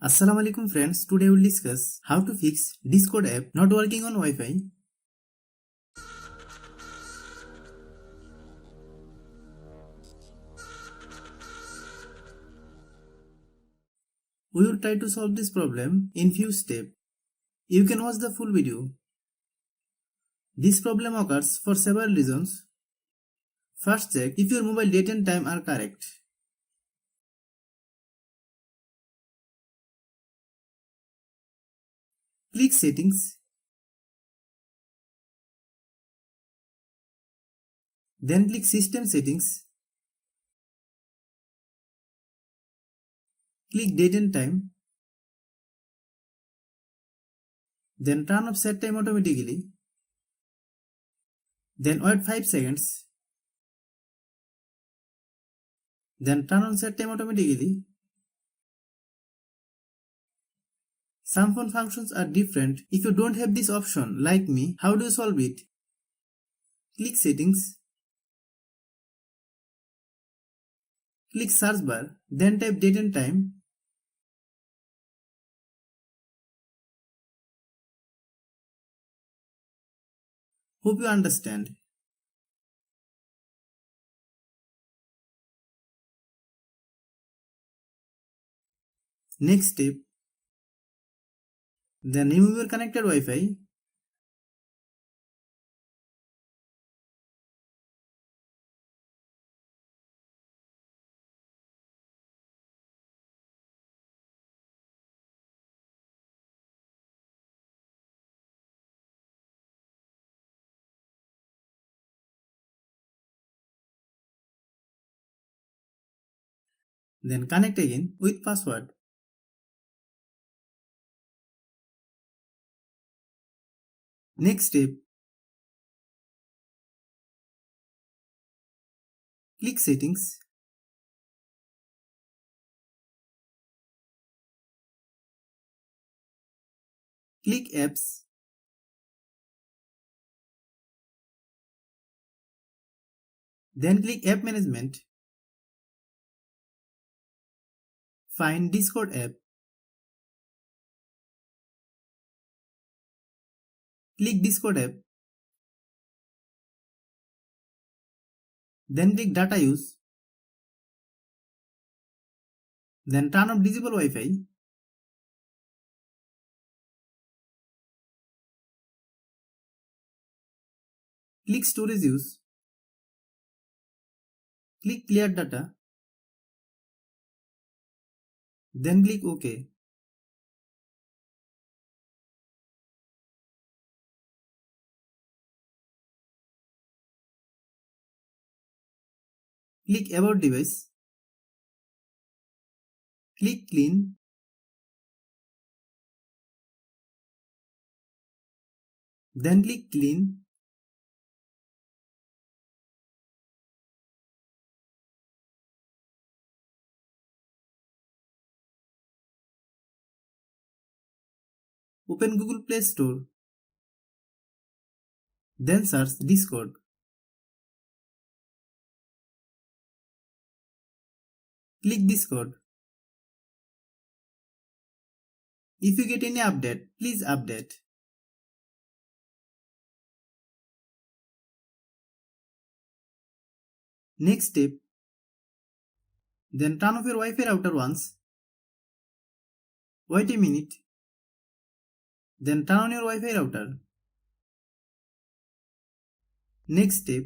Assalamualaikum friends, today we will discuss how to fix Discord app not working on Wi-Fi. We will try to solve this problem in few steps. You can watch the full video. This problem occurs for several reasons. First, check if your mobile date and time are correct. Click Settings. Then click System Settings. Click Date and Time. Then turn off set time automatically. Then wait 5 seconds. Then turn on set time automatically. Some phone functions are different. If you don't have this option, like me, how do you solve it? Click Settings. Click Search bar, then type date and time. Hope you understand. Next step. Then remove your connected Wi-Fi. Then connect again with password. Next step. Click Settings. Click Apps. Then click App Management. Find Discord app. Click Discord app. Then click Data Use. Then turn off Disable Wi-Fi. Click Storage Use. Click Clear Data. Then click OK. Click About Device. Click Clean. Then click Clean. Open Google Play Store. Then search Discord. Click Discord. If you get any update, please update. Next step. Then turn off your Wi-Fi router once. Wait a minute. Then turn on your Wi-Fi router. Next step.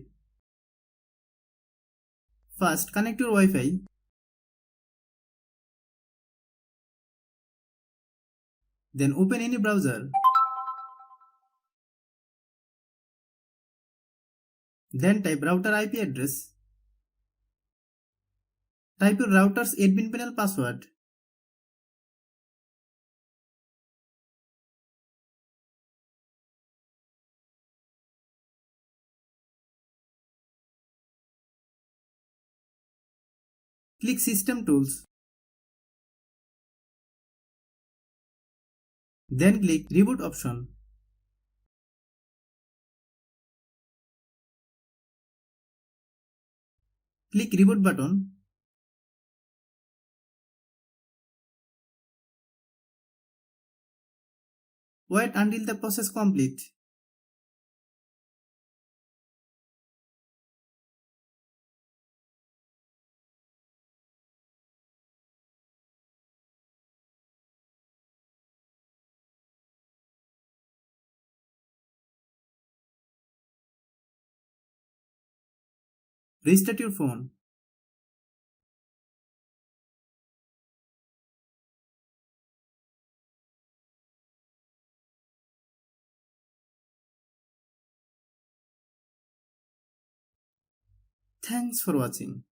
First connect your Wi-Fi. Then open any browser. Then type router IP address. Type your router's admin panel password. Click System Tools. Then click Reboot option. Click Reboot button. Wait until the process complete. Restart your phone. Thanks for watching.